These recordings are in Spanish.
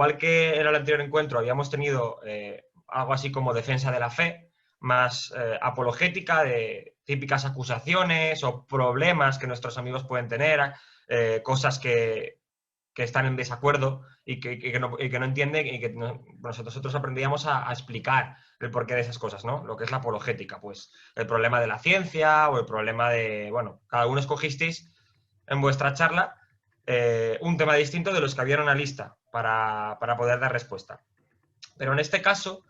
igual que en el anterior encuentro habíamos tenido algo así como defensa de la fe, más apologética de típicas acusaciones o problemas que nuestros amigos pueden tener, cosas que están en desacuerdo y que no entienden, y que nosotros aprendíamos a explicar el porqué de esas cosas, ¿no? Lo que es la apologética, pues el problema de la ciencia o el problema de, bueno, cada uno escogisteis en vuestra charla un tema distinto de los que había en una lista para poder dar respuesta. Pero en este caso,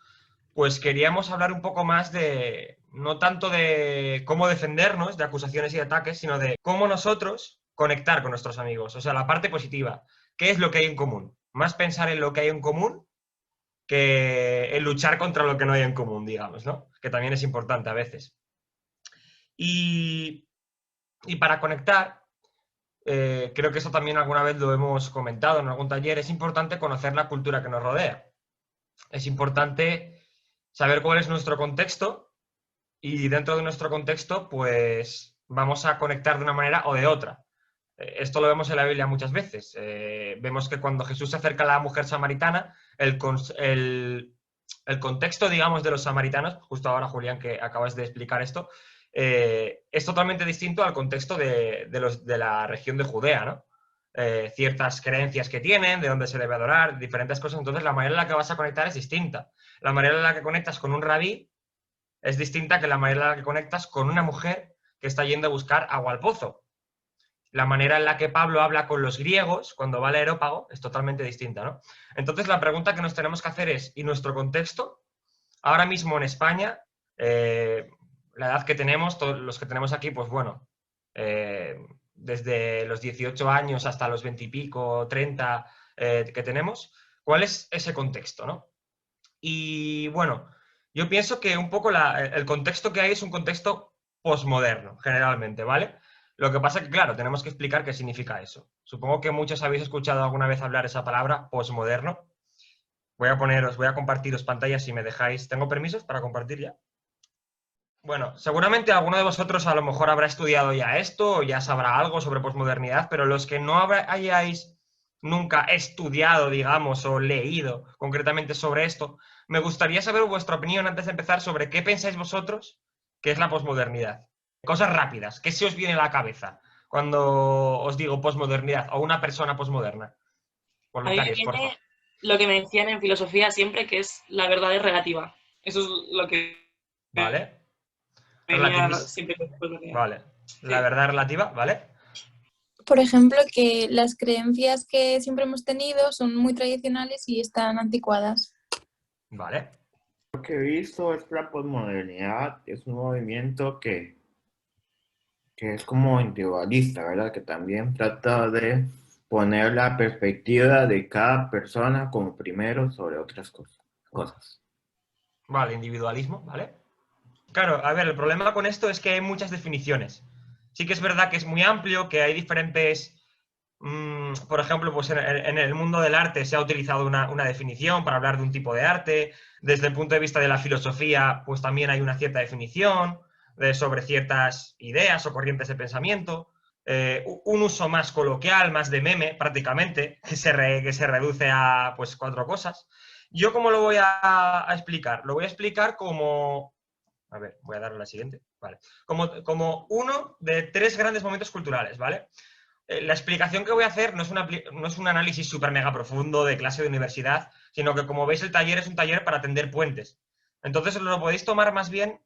pues queríamos hablar un poco más de, no tanto de cómo defendernos de acusaciones y de ataques, sino de cómo nosotros conectar con nuestros amigos, o sea, la parte positiva. ¿Qué es lo que hay en común? Más pensar en lo que hay en común que en luchar contra lo que no hay en común, digamos, ¿no? Que también es importante a veces. Y para conectar, creo que eso también alguna vez lo hemos comentado en algún taller, es importante conocer la cultura que nos rodea. Es importante saber cuál es nuestro contexto y dentro de nuestro contexto, pues vamos a conectar de una manera o de otra. Esto lo vemos en la Biblia muchas veces. Vemos que cuando Jesús se acerca a la mujer samaritana, el contexto, digamos, de los samaritanos, justo ahora, Julián, que acabas de explicar esto, es totalmente distinto al contexto de la región de Judea, ¿no? Ciertas creencias que tienen, de dónde se debe adorar, diferentes cosas. Entonces, la manera en la que vas a conectar es distinta. La manera en la que conectas con un rabí es distinta que la manera en la que conectas con una mujer que está yendo a buscar agua al pozo. La manera en la que Pablo habla con los griegos cuando va al Areópago es totalmente distinta, ¿no? Entonces, la pregunta que nos tenemos que hacer es, ¿y nuestro contexto? Ahora mismo en España, la edad que tenemos, todos los que tenemos aquí, pues bueno, desde los 18 años hasta los 20 y pico, 30 que tenemos, ¿cuál es ese contexto, no? Y bueno, yo pienso que un poco el contexto que hay es un contexto posmoderno, generalmente, ¿vale? Lo que pasa es que, claro, tenemos que explicar qué significa eso. Supongo que muchos habéis escuchado alguna vez hablar esa palabra, posmoderno. Voy a compartiros pantalla si me dejáis. ¿Tengo permisos para compartir ya? Bueno, seguramente alguno de vosotros a lo mejor habrá estudiado ya esto o ya sabrá algo sobre posmodernidad, pero los que no hayáis nunca estudiado, digamos, o leído concretamente sobre esto, me gustaría saber vuestra opinión antes de empezar sobre qué pensáis vosotros que es la posmodernidad. Cosas rápidas, ¿qué se os viene a la cabeza cuando os digo posmodernidad o una persona posmoderna? A mí me Voluntarios, por favor. viene lo que me decían en filosofía siempre, que es la verdad es relativa. Eso es lo que ¿Vale? venía siempre después de que... Vale. La Sí. verdad relativa, ¿vale? Por ejemplo, que las creencias que siempre hemos tenido son muy tradicionales y están anticuadas. Vale. Lo que he visto es que la posmodernidad es un movimiento que es como individualista, ¿verdad? Que también trata de poner la perspectiva de cada persona como primero sobre otras cosas. Vale, individualismo, ¿vale? Claro, a ver, el problema con esto es que hay muchas definiciones. Sí que es verdad que es muy amplio, que hay diferentes... por ejemplo, pues en el mundo del arte se ha utilizado una definición para hablar de un tipo de arte. Desde el punto de vista de la filosofía, pues también hay una cierta definición sobre ciertas ideas o corrientes de pensamiento. Un uso más coloquial, más de meme, prácticamente, que se reduce a pues 4 cosas. ¿Yo cómo lo voy a explicar? Lo voy a explicar como... A ver, voy a darle a la siguiente. Vale. Como uno de 3 grandes momentos culturales, ¿vale? La explicación que voy a hacer no es un análisis súper mega profundo de clase de universidad, sino que, como veis, el taller es un taller para tender puentes. Entonces, lo podéis tomar más bien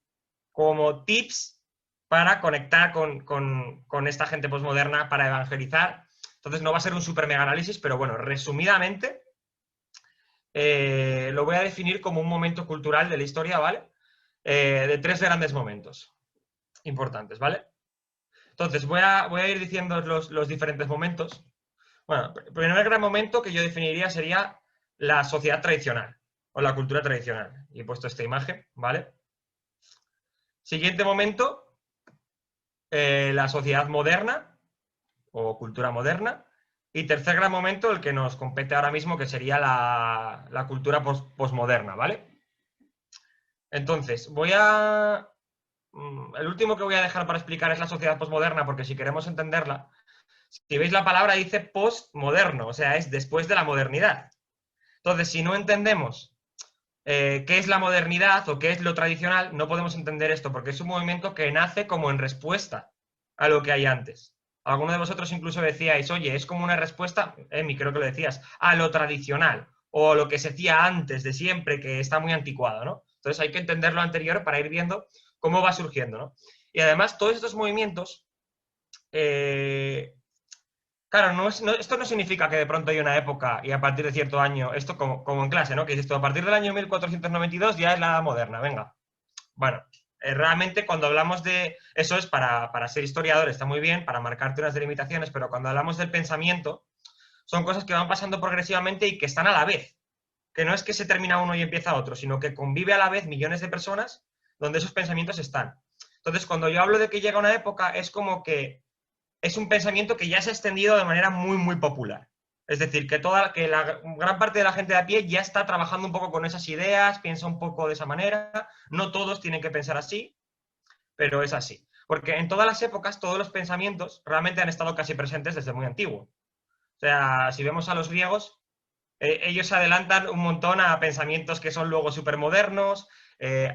como tips para conectar con esta gente posmoderna, para evangelizar. Entonces, no va a ser un súper mega análisis, pero bueno, resumidamente, lo voy a definir como un momento cultural de la historia, ¿vale? De 3 grandes momentos importantes, ¿vale? Entonces, voy a ir diciendo los diferentes momentos. Bueno, el primer gran momento que yo definiría sería la sociedad tradicional o la cultura tradicional. Y he puesto esta imagen, ¿vale? Siguiente momento, la sociedad moderna o cultura moderna. Y tercer gran momento, el que nos compete ahora mismo, que sería la cultura posmoderna, ¿vale? Entonces, el último que voy a dejar para explicar es la sociedad posmoderna, porque si queremos entenderla, si veis la palabra dice postmoderno, o sea, es después de la modernidad. Entonces, si no entendemos qué es la modernidad o qué es lo tradicional, no podemos entender esto, porque es un movimiento que nace como en respuesta a lo que hay antes. Alguno de vosotros incluso decíais, oye, es como una respuesta, Emi, creo que lo decías, a lo tradicional o a lo que se hacía antes de siempre, que está muy anticuado, ¿no? Entonces hay que entender lo anterior para ir viendo cómo va surgiendo, ¿no? Y además, todos estos movimientos, claro, esto no significa que de pronto hay una época y a partir de cierto año, esto como en clase, ¿no? Que dices tú, a partir del año 1492 ya es la edad moderna, venga. Bueno, realmente cuando hablamos de... Eso es para ser historiador, está muy bien, para marcarte unas delimitaciones, pero cuando hablamos del pensamiento, son cosas que van pasando progresivamente y que están a la vez. Que no es que se termina uno y empieza otro, sino que convive a la vez millones de personas donde esos pensamientos están. Entonces, cuando yo hablo de que llega una época, es como que es un pensamiento que ya se ha extendido de manera muy, muy popular. Es decir, que la gran parte de la gente de a pie ya está trabajando un poco con esas ideas, piensa un poco de esa manera. No todos tienen que pensar así, pero es así. Porque en todas las épocas, todos los pensamientos realmente han estado casi presentes desde muy antiguo. O sea, si vemos a los griegos, ellos se adelantan un montón a pensamientos que son luego supermodernos.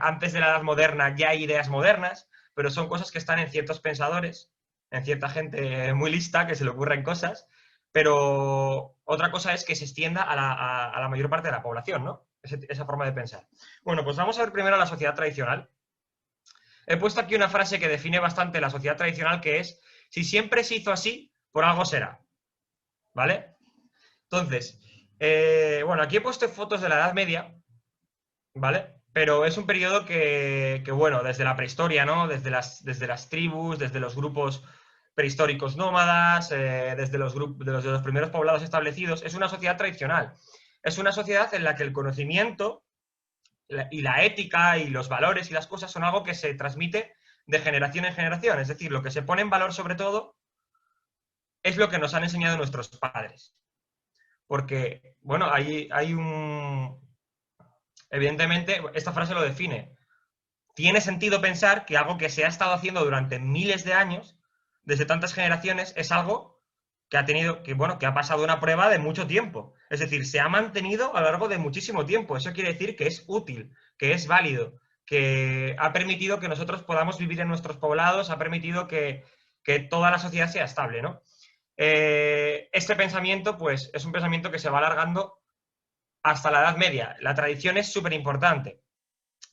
Antes de la Edad Moderna ya hay ideas modernas, pero son cosas que están en ciertos pensadores, en cierta gente muy lista que se le ocurren cosas, pero otra cosa es que se extienda a la mayor parte de la población, ¿no? Esa forma de pensar. Bueno, pues vamos a ver primero la sociedad tradicional. He puesto aquí una frase que define bastante la sociedad tradicional, que es, si siempre se hizo así, por algo será. ¿Vale? Entonces, bueno, aquí he puesto fotos de la Edad Media, ¿vale? Pero es un periodo que bueno, desde la prehistoria, ¿no? Desde las tribus, desde los grupos prehistóricos nómadas, desde los primeros poblados establecidos, es una sociedad tradicional. Es una sociedad en la que el conocimiento y la ética y los valores y las cosas son algo que se transmite de generación en generación. Es decir, lo que se pone en valor sobre todo es lo que nos han enseñado nuestros padres. Porque, bueno, hay un... Evidentemente, esta frase lo define. Tiene sentido pensar que algo que se ha estado haciendo durante miles de años, desde tantas generaciones, es algo que ha tenido, que ha pasado una prueba de mucho tiempo. Es decir, se ha mantenido a lo largo de muchísimo tiempo. Eso quiere decir que es útil, que es válido, que ha permitido que nosotros podamos vivir en nuestros poblados, ha permitido que toda la sociedad sea estable, ¿no? Este pensamiento, pues, es un pensamiento que se va alargando hasta la Edad Media. La tradición es súper importante.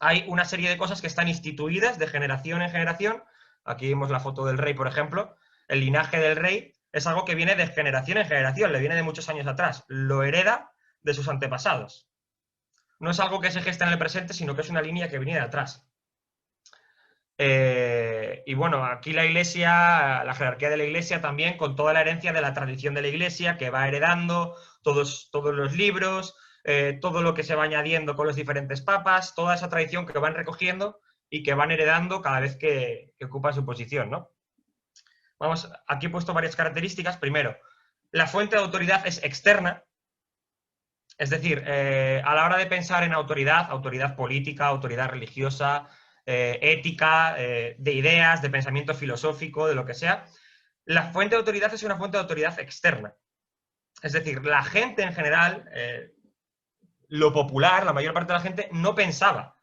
Hay una serie de cosas que están instituidas de generación en generación. Aquí vemos la foto del rey, por ejemplo. El linaje del rey es algo que viene de generación en generación, le viene de muchos años atrás. Lo hereda de sus antepasados. No es algo que se gesta en el presente, sino que es una línea que viene de atrás. Y bueno, aquí la Iglesia, la jerarquía de la Iglesia también, con toda la herencia de la tradición de la Iglesia, que va heredando todos los libros, todo lo que se va añadiendo con los diferentes papas, toda esa tradición que van recogiendo y que van heredando cada vez que ocupan su posición, ¿no? Vamos, aquí he puesto varias características. Primero, la fuente de autoridad es externa. Es decir, a la hora de pensar en autoridad política, autoridad religiosa, ética, de ideas, de pensamiento filosófico, de lo que sea, la fuente de autoridad es una fuente de autoridad externa. Es decir, la gente en general, lo popular, la mayor parte de la gente, no pensaba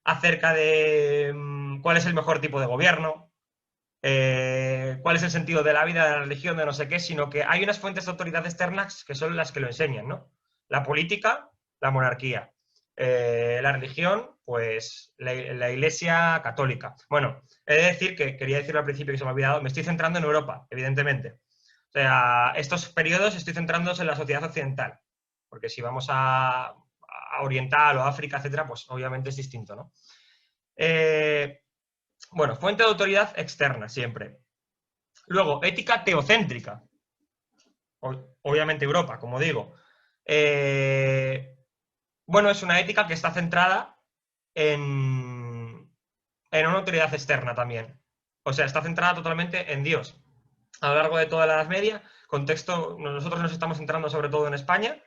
acerca de cuál es el mejor tipo de gobierno, cuál es el sentido de la vida, de la religión, de no sé qué, sino que hay unas fuentes de autoridad externas que son las que lo enseñan, ¿no? La política, la monarquía. La religión, pues la Iglesia católica. Bueno, he de decir que, quería decirlo al principio que se me ha olvidado, me estoy centrando en Europa, evidentemente. O sea, estos periodos estoy centrándose en la sociedad occidental, porque si vamos a Oriental o África, etcétera, pues obviamente es distinto, ¿no? Bueno, fuente de autoridad externa, siempre. Luego, ética teocéntrica. Obviamente Europa, como digo. Bueno, es una ética que está centrada en una autoridad externa también. O sea, está centrada totalmente en Dios. A lo largo de toda la Edad Media, contexto, nosotros nos estamos centrando sobre todo en España,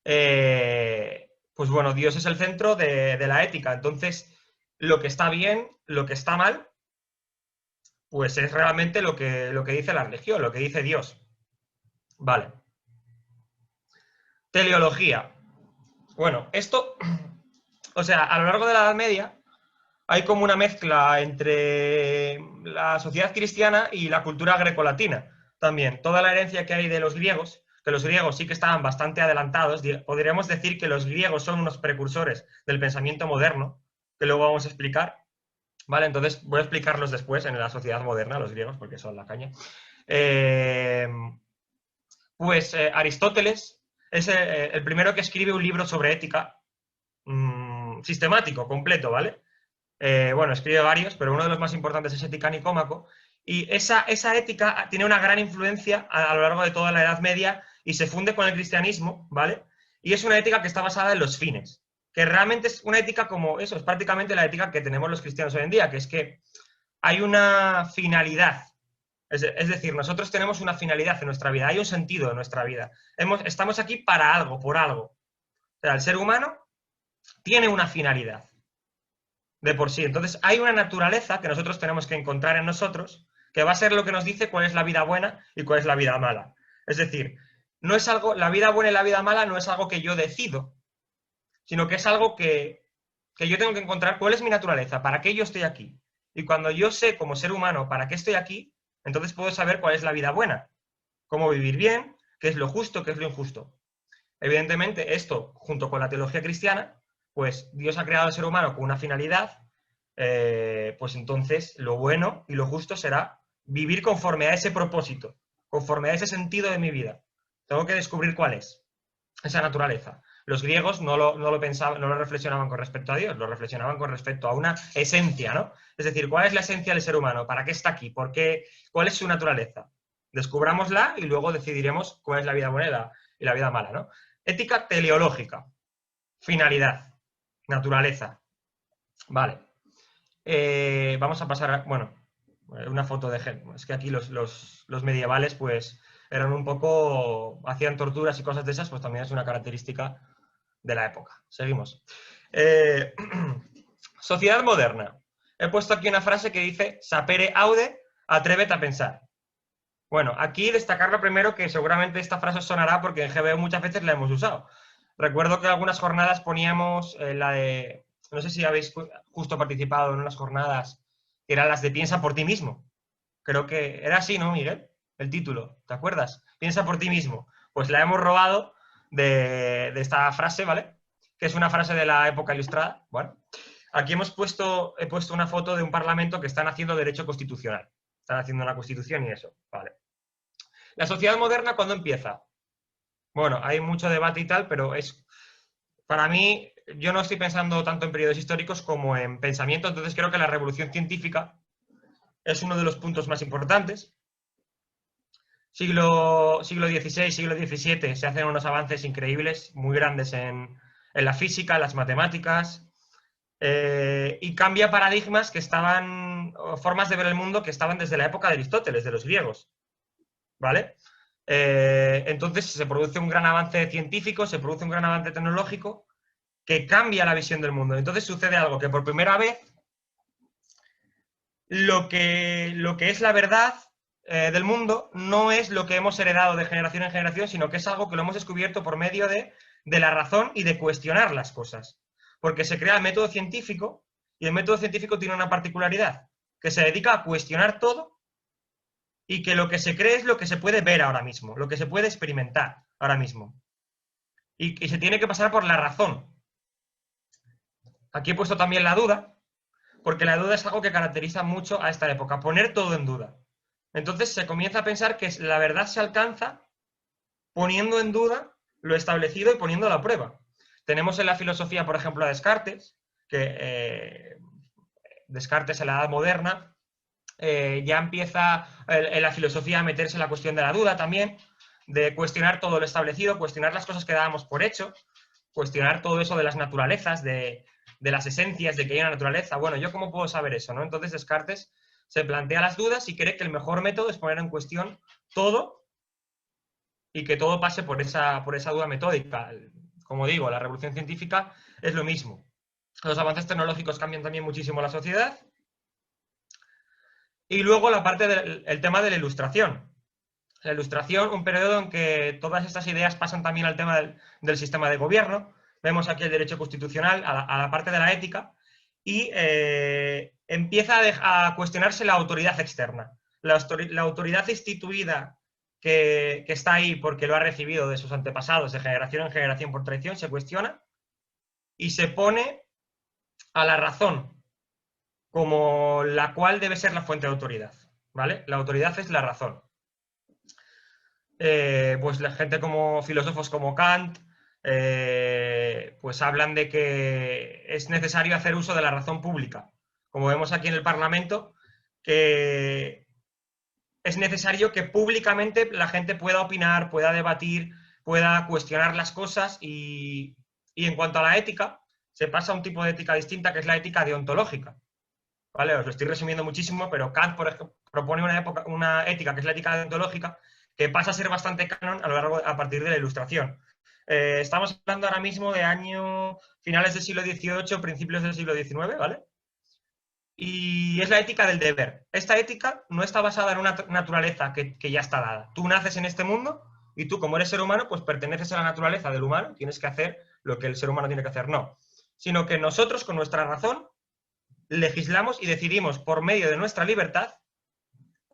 pues bueno, Dios es el centro de la ética. Entonces, lo que está bien, lo que está mal, pues es realmente lo que dice la religión, lo que dice Dios. Vale. Teleología. Bueno, esto, o sea, a lo largo de la Edad Media hay como una mezcla entre la sociedad cristiana y la cultura grecolatina. También, toda la herencia que hay de los griegos, que los griegos sí que estaban bastante adelantados, podríamos decir que los griegos son unos precursores del pensamiento moderno, que luego vamos a explicar, ¿vale? Entonces voy a explicarlos después en la sociedad moderna, los griegos, porque son la caña. Aristóteles es el primero que escribe un libro sobre ética sistemático, completo, ¿vale? Bueno, escribe varios, pero uno de los más importantes es Ética Nicómaco, y esa ética tiene una gran influencia a lo largo de toda la Edad Media y se funde con el cristianismo, ¿vale? Y es una ética que está basada en los fines, que realmente es una ética como eso, es prácticamente la ética que tenemos los cristianos hoy en día, que es que hay una finalidad. Es decir, nosotros tenemos una finalidad en nuestra vida, hay un sentido en nuestra vida. Estamos aquí para algo, por algo. O sea, el ser humano tiene una finalidad de por sí. Entonces, hay una naturaleza que nosotros tenemos que encontrar en nosotros, que va a ser lo que nos dice cuál es la vida buena y cuál es la vida mala. Es decir, no es algo, la vida buena y la vida mala no es algo que yo decido, sino que es algo que yo tengo que encontrar cuál es mi naturaleza, para qué yo estoy aquí. Y cuando yo sé como ser humano para qué estoy aquí, entonces puedo saber cuál es la vida buena, cómo vivir bien, qué es lo justo, qué es lo injusto. Evidentemente, esto, junto con la teología cristiana, pues Dios ha creado al ser humano con una finalidad, pues entonces lo bueno y lo justo será vivir conforme a ese propósito, conforme a ese sentido de mi vida. Tengo que descubrir cuál es esa naturaleza. Los griegos no lo pensaban, no lo reflexionaban con respecto a Dios, lo reflexionaban con respecto a una esencia, ¿no? Es decir, ¿cuál es la esencia del ser humano? ¿Para qué está aquí? ¿Por qué? ¿Cuál es su naturaleza? Descubrámosla y luego decidiremos cuál es la vida buena y la vida mala, ¿no? Ética teleológica. Finalidad. Naturaleza. Vale. Vamos a pasar a, bueno, una foto de ejemplo. Es que aquí los medievales, pues, eran un poco, hacían torturas y cosas de esas, pues también es una característica de la época. Seguimos. Sociedad moderna. He puesto aquí una frase que dice, sapere aude, atrévete a pensar. Bueno, aquí destacar lo primero, que seguramente esta frase os sonará porque en GBO muchas veces la hemos usado. Recuerdo que en algunas jornadas poníamos la de, no sé si habéis justo participado en unas jornadas, que eran las de piensa por ti mismo. Creo que era así, ¿no, Miguel? El título, ¿te acuerdas? Piensa por ti mismo. Pues la hemos robado de esta frase, ¿vale? Que es una frase de la época ilustrada. Bueno, aquí he puesto una foto de un parlamento que están haciendo derecho constitucional. Están haciendo una constitución y eso, vale. ¿La sociedad moderna cuándo empieza? Bueno, hay mucho debate y tal, pero es, para mí, yo no estoy pensando tanto en periodos históricos como en pensamiento, entonces creo que la revolución científica es uno de los puntos más importantes. Siglo XVI, siglo XVII se hacen unos avances increíbles, muy grandes en la física, en las matemáticas, y cambia paradigmas que estaban, formas de ver el mundo que estaban desde la época de Aristóteles, de los griegos, ¿vale? Entonces se produce un gran avance científico, se produce un gran avance tecnológico que cambia la visión del mundo. Entonces sucede algo que por primera vez lo que es la verdad del mundo no es lo que hemos heredado de generación en generación, sino que es algo que lo hemos descubierto por medio de la razón y de cuestionar las cosas. Porque se crea el método científico y el método científico tiene una particularidad, que se dedica a cuestionar todo y que lo que se cree es lo que se puede ver ahora mismo, lo que se puede experimentar ahora mismo. Y se tiene que pasar por la razón. Aquí he puesto también la duda, porque la duda es algo que caracteriza mucho a esta época, poner todo en duda. Entonces se comienza a pensar que la verdad se alcanza poniendo en duda lo establecido y poniéndolo a prueba. Tenemos en la filosofía, por ejemplo, a Descartes, que Descartes en la Edad Moderna ya empieza en la filosofía a meterse en la cuestión de la duda también, de cuestionar todo lo establecido, cuestionar las cosas que dábamos por hecho, cuestionar todo eso de las naturalezas, de las esencias, de que hay una naturaleza. Bueno, ¿yo cómo puedo saber eso, no? Entonces Descartes se plantea las dudas y cree que el mejor método es poner en cuestión todo y que todo pase por esa duda metódica. Como digo, la revolución científica es lo mismo. Los avances tecnológicos cambian también muchísimo la sociedad. Y luego la parte del tema de la ilustración. La Ilustración, un periodo en que todas estas ideas pasan también al tema del sistema de gobierno. Vemos aquí el derecho constitucional, a la parte de la ética, y empieza a cuestionarse la autoridad externa. La autoridad instituida que está ahí porque lo ha recibido de sus antepasados de generación en generación por tradición, se cuestiona y se pone a la razón como la cual debe ser la fuente de autoridad, ¿vale? La autoridad es la razón. Pues la gente como filósofos como Kant, pues hablan de que es necesario hacer uso de la razón pública. Como vemos aquí en el Parlamento, que es necesario que públicamente la gente pueda opinar, pueda debatir, pueda cuestionar las cosas y en cuanto a la ética, se pasa a un tipo de ética distinta que es la ética deontológica. ¿Vale? Os lo estoy resumiendo muchísimo, pero Kant, por ejemplo, propone una ética que es la ética deontológica, que pasa a ser bastante canon a partir de la Ilustración. Estamos hablando ahora mismo de finales del siglo XVIII, principios del siglo XIX, ¿vale? Y es la ética del deber. Esta ética no está basada en una naturaleza que ya está dada. Tú naces en este mundo y tú, como eres ser humano, pues perteneces a la naturaleza del humano, tienes que hacer lo que el ser humano tiene que hacer. No. Sino que nosotros, con nuestra razón, legislamos y decidimos por medio de nuestra libertad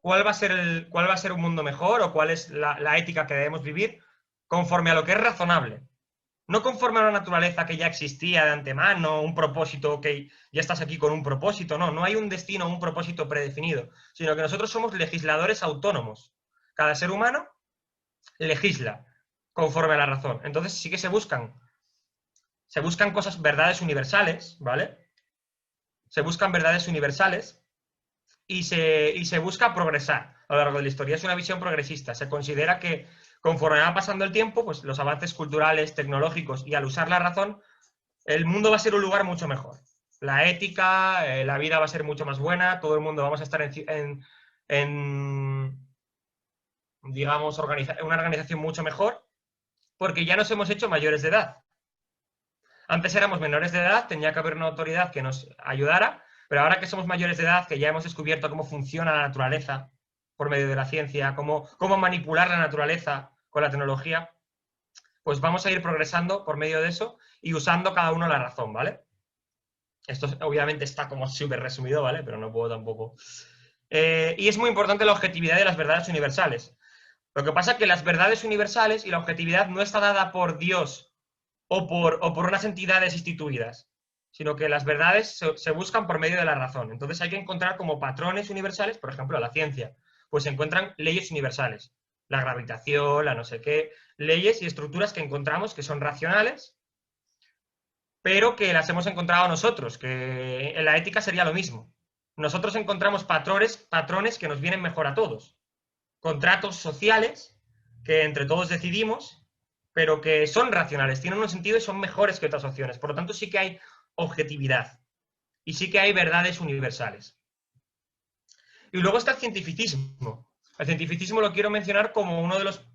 cuál va a ser un mundo mejor o cuál es la ética que debemos vivir conforme a lo que es razonable. No conforme a una naturaleza que ya existía de antemano, un propósito que ya estás aquí con un propósito, no hay un destino, un propósito predefinido, sino que nosotros somos legisladores autónomos. Cada ser humano legisla conforme a la razón. Entonces sí que se buscan cosas, verdades universales, ¿vale? Se buscan verdades universales y se busca progresar a lo largo de la historia. Es una visión progresista. Se considera que conforme va pasando el tiempo, pues los avances culturales, tecnológicos y al usar la razón, el mundo va a ser un lugar mucho mejor. La ética, la vida va a ser mucho más buena, todo el mundo vamos a estar digamos, en una organización mucho mejor, porque ya nos hemos hecho mayores de edad. Antes éramos menores de edad, tenía que haber una autoridad que nos ayudara, pero ahora que somos mayores de edad, que ya hemos descubierto cómo funciona la naturaleza por medio de la ciencia, cómo manipular la naturaleza con la tecnología, pues vamos a ir progresando por medio de eso y usando cada uno la razón, ¿vale? Esto obviamente está como súper resumido, ¿vale? Pero no puedo tampoco. Y es muy importante la objetividad de las verdades universales. Lo que pasa es que las verdades universales y la objetividad no está dada por Dios o por unas entidades instituidas, sino que las verdades se buscan por medio de la razón. Entonces hay que encontrar como patrones universales, por ejemplo, la ciencia, pues se encuentran leyes universales, la gravitación, la no sé qué, leyes y estructuras que encontramos que son racionales, pero que las hemos encontrado nosotros, que en la ética sería lo mismo. Nosotros encontramos patrones que nos vienen mejor a todos. Contratos sociales que entre todos decidimos, pero que son racionales, tienen un sentido y son mejores que otras opciones. Por lo tanto, sí que hay objetividad y sí que hay verdades universales. Y luego está el cientificismo. El cientificismo lo quiero mencionar como uno de los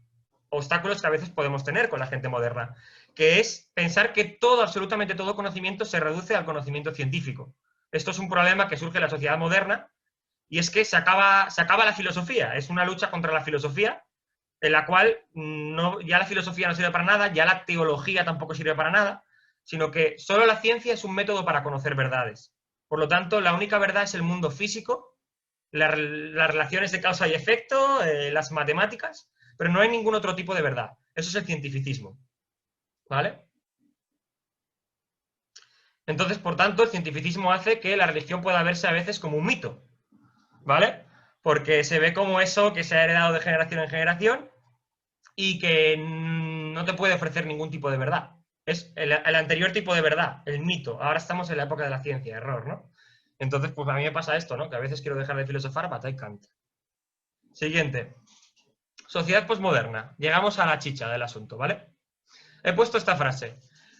obstáculos que a veces podemos tener con la gente moderna, que es pensar que todo, absolutamente todo conocimiento se reduce al conocimiento científico. Esto es un problema que surge en la sociedad moderna y es que se acaba la filosofía. Es una lucha contra la filosofía en la cual ya la filosofía no sirve para nada, ya la teología tampoco sirve para nada, sino que solo la ciencia es un método para conocer verdades. Por lo tanto, la única verdad es el mundo físico, las relaciones de causa y efecto, las matemáticas, pero no hay ningún otro tipo de verdad. Eso es el cientificismo. ¿Vale? Entonces, por tanto, el cientificismo hace que la religión pueda verse a veces como un mito. ¿Vale? Porque se ve como eso que se ha heredado de generación en generación y que no te puede ofrecer ningún tipo de verdad. Es el anterior tipo de verdad, el mito. Ahora estamos en la época de la ciencia, error, ¿no? Entonces, pues a mí me pasa esto, ¿no? Que a veces quiero dejar de filosofar, but I can't. Siguiente. Sociedad posmoderna. Llegamos a la chicha del asunto, ¿vale? He puesto esta frase.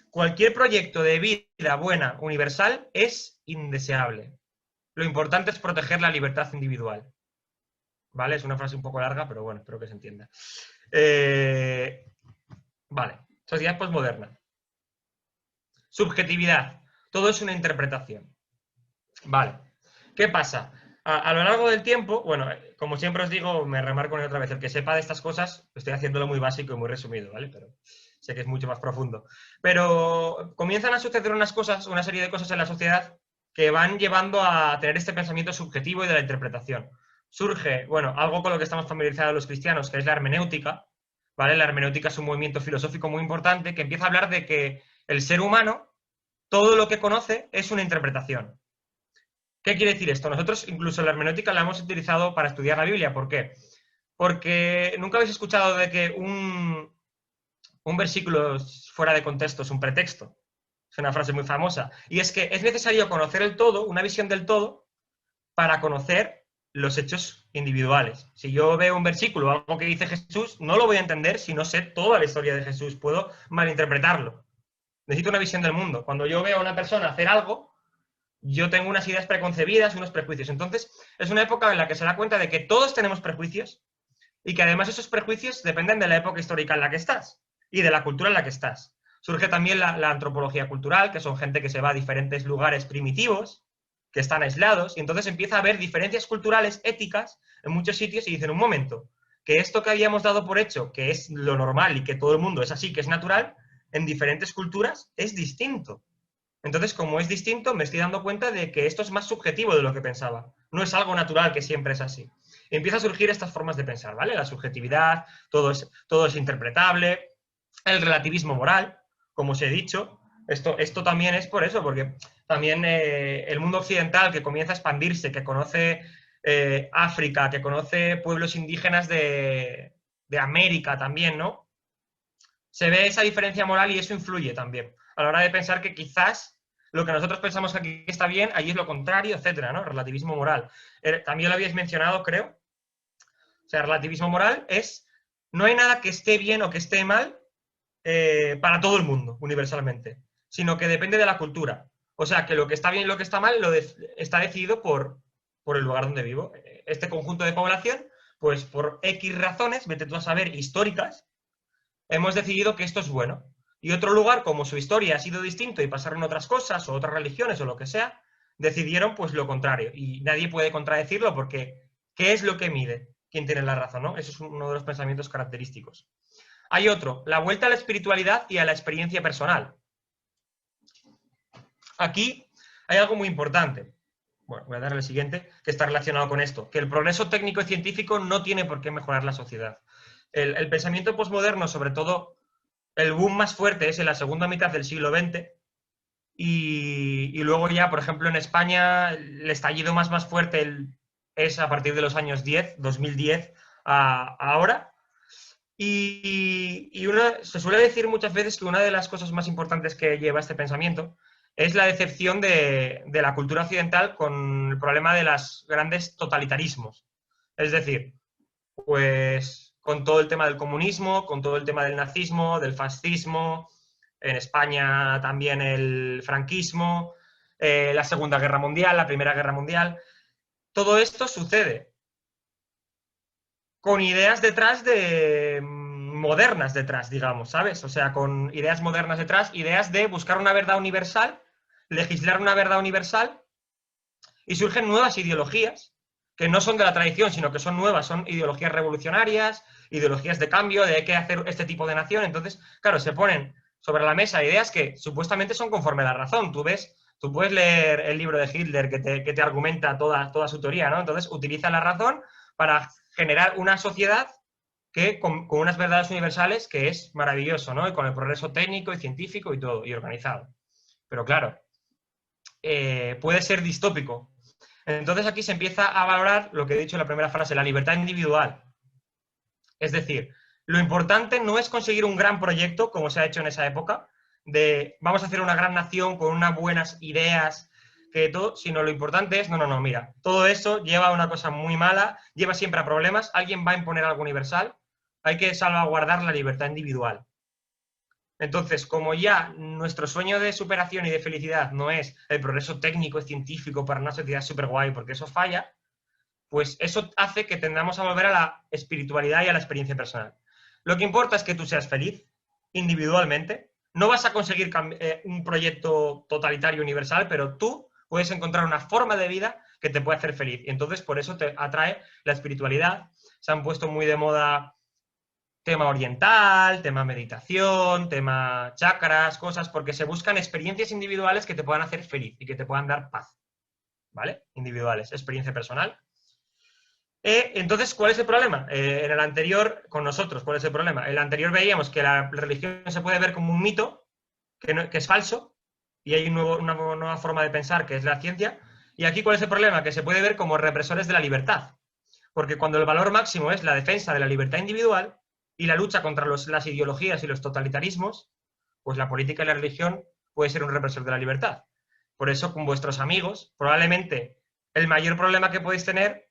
Cualquier proyecto de vida buena, universal, es indeseable. Lo importante es proteger la libertad individual. ¿Vale? Es una frase un poco larga, pero bueno, espero que se entienda. Vale. Sociedad posmoderna. Subjetividad. Todo es una interpretación. Vale. ¿Qué pasa? A lo largo del tiempo, bueno, como siempre os digo, me remarco otra vez, el que sepa de estas cosas, estoy haciéndolo muy básico y muy resumido, ¿vale? Pero sé que es mucho más profundo. Pero comienzan a suceder unas cosas, una serie de cosas en la sociedad que van llevando a tener este pensamiento subjetivo y de la interpretación. Surge, bueno, algo con lo que estamos familiarizados los cristianos, que es la hermenéutica, ¿vale? La hermenéutica es un movimiento filosófico muy importante que empieza a hablar de que el ser humano, todo lo que conoce es una interpretación. ¿Qué quiere decir esto? Nosotros incluso la hermenéutica la hemos utilizado para estudiar la Biblia. ¿Por qué? Porque nunca habéis escuchado de que un versículo fuera de contexto es un pretexto. Es una frase muy famosa. Y es que es necesario conocer el todo, una visión del todo, para conocer los hechos individuales. Si yo veo un versículo o algo que dice Jesús, no lo voy a entender si no sé toda la historia de Jesús. Puedo malinterpretarlo. Necesito una visión del mundo. Cuando yo veo a una persona hacer algo, yo tengo unas ideas preconcebidas, unos prejuicios. Entonces, es una época en la que se da cuenta de que todos tenemos prejuicios y que además esos prejuicios dependen de la época histórica en la que estás y de la cultura en la que estás. Surge también la antropología cultural, que son gente que se va a diferentes lugares primitivos, que están aislados, y entonces empieza a haber diferencias culturales, éticas, en muchos sitios, y dicen, un momento, que esto que habíamos dado por hecho, que es lo normal y que todo el mundo es así, que es natural, en diferentes culturas es distinto. Entonces, como es distinto, me estoy dando cuenta de que esto es más subjetivo de lo que pensaba. No es algo natural que siempre es así. Y empieza a surgir estas formas de pensar, ¿vale? La subjetividad, todo es interpretable, el relativismo moral, como os he dicho. Esto también es por eso, porque también el mundo occidental que comienza a expandirse, que conoce África, que conoce pueblos indígenas de América también, ¿no? Se ve esa diferencia moral y eso influye también a la hora de pensar que quizás lo que nosotros pensamos que aquí está bien, allí es lo contrario, etcétera, ¿no? Relativismo moral. También lo habíais mencionado, creo. O sea, relativismo moral es, no hay nada que esté bien o que esté mal para todo el mundo, universalmente, sino que depende de la cultura. O sea, que lo que está bien y lo que está mal está decidido por el lugar donde vivo. Este conjunto de población, pues por X razones, vete tú a saber, históricas, hemos decidido que esto es bueno. Y otro lugar, como su historia ha sido distinto y pasaron otras cosas o otras religiones o lo que sea, decidieron pues lo contrario. Y nadie puede contradecirlo porque ¿qué es lo que mide? ¿Quién tiene la razón? ¿No? Eso es uno de los pensamientos característicos. Hay otro, la vuelta a la espiritualidad y a la experiencia personal. Aquí hay algo muy importante. Bueno, voy a darle el siguiente, que está relacionado con esto, que el progreso técnico y científico no tiene por qué mejorar la sociedad. El pensamiento posmoderno, sobre todo, el boom más fuerte es en la segunda mitad del siglo XX y luego ya, por ejemplo, en España, el estallido más fuerte es a partir de los años 2010 a ahora. Y se suele decir muchas veces que una de las cosas más importantes que lleva este pensamiento es la decepción de la cultura occidental con el problema de los grandes totalitarismos. Es decir, pues con todo el tema del comunismo, con todo el tema del nazismo, del fascismo, en España también el franquismo, la Segunda Guerra Mundial, la Primera Guerra Mundial. Todo esto sucede con ideas detrás modernas detrás, digamos, ¿sabes? O sea, con ideas modernas detrás, ideas de buscar una verdad universal, legislar una verdad universal, y surgen nuevas ideologías que no son de la tradición, sino que son nuevas, son ideologías revolucionarias, ideologías de cambio, de qué hacer este tipo de nación. Entonces, claro, se ponen sobre la mesa ideas que supuestamente son conforme a la razón. Tú puedes leer el libro de Hitler que te argumenta toda su teoría, ¿no? Entonces, utiliza la razón para generar una sociedad que con unas verdades universales que es maravilloso, ¿no? Y con el progreso técnico y científico y todo, y organizado. Pero claro, puede ser distópico. Entonces aquí se empieza a valorar lo que he dicho en la primera frase, la libertad individual. Es decir, lo importante no es conseguir un gran proyecto, como se ha hecho en esa época, de vamos a hacer una gran nación con unas buenas ideas, que todo, sino lo importante es, no, mira, todo eso lleva a una cosa muy mala, lleva siempre a problemas, alguien va a imponer algo universal, hay que salvaguardar la libertad individual. Entonces, como ya nuestro sueño de superación y de felicidad no es el progreso técnico y científico para una sociedad súper guay, porque eso falla, pues eso hace que tendamos a volver a la espiritualidad y a la experiencia personal. Lo que importa es que tú seas feliz, individualmente. No vas a conseguir un proyecto totalitario universal, pero tú puedes encontrar una forma de vida que te puede hacer feliz. Y entonces por eso te atrae la espiritualidad. Se han puesto muy de moda tema oriental, tema meditación, tema chakras, cosas, porque se buscan experiencias individuales que te puedan hacer feliz y que te puedan dar paz, ¿vale? Individuales, experiencia personal. Entonces, ¿cuál es el problema? En el anterior, con nosotros, ¿cuál es el problema? En el anterior veíamos que la religión se puede ver como un mito, que es falso, y hay una nueva forma de pensar que es la ciencia. Y aquí, ¿cuál es el problema? Que se puede ver como represores de la libertad. Porque cuando el valor máximo es la defensa de la libertad individual y la lucha contra las ideologías y los totalitarismos, pues la política y la religión puede ser un represor de la libertad. Por eso, con vuestros amigos, probablemente el mayor problema que podéis tener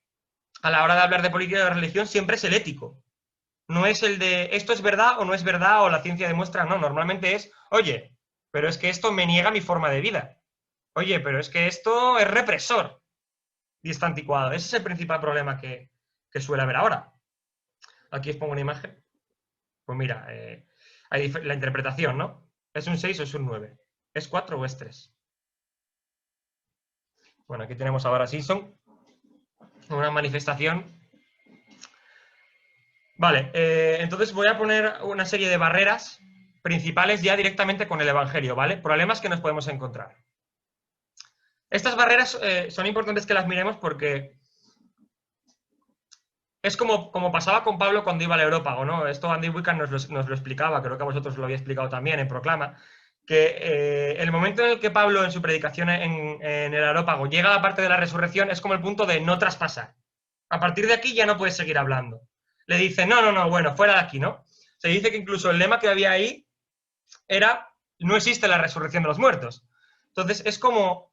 a la hora de hablar de política y de religión siempre es el ético. No es el de esto es verdad o no es verdad o la ciencia demuestra, no, normalmente es, oye, pero es que esto me niega mi forma de vida. Oye, pero es que esto es represor y está anticuado. Ese es el principal problema que suele haber ahora. Aquí os pongo una imagen. Pues mira, hay la interpretación, ¿no? ¿Es un 6 o es un 9? ¿Es 4 o es 3? Bueno, aquí tenemos ahora a Simpson. Una manifestación. Vale, entonces voy a poner una serie de barreras principales ya directamente con el Evangelio, ¿vale? Problemas que nos podemos encontrar. Estas barreras son importantes que las miremos porque es como pasaba con Pablo cuando iba al Areópago, ¿no? Esto Andy Wickham nos lo explicaba, creo que a vosotros lo había explicado también en Proclama, que el momento en el que Pablo en su predicación en el Areópago llega a la parte de la resurrección es como el punto de no traspasar. A partir de aquí ya no puedes seguir hablando. Le dice, no, bueno, fuera de aquí, ¿no? Se dice que incluso el lema que había ahí era, no existe la resurrección de los muertos. Entonces es como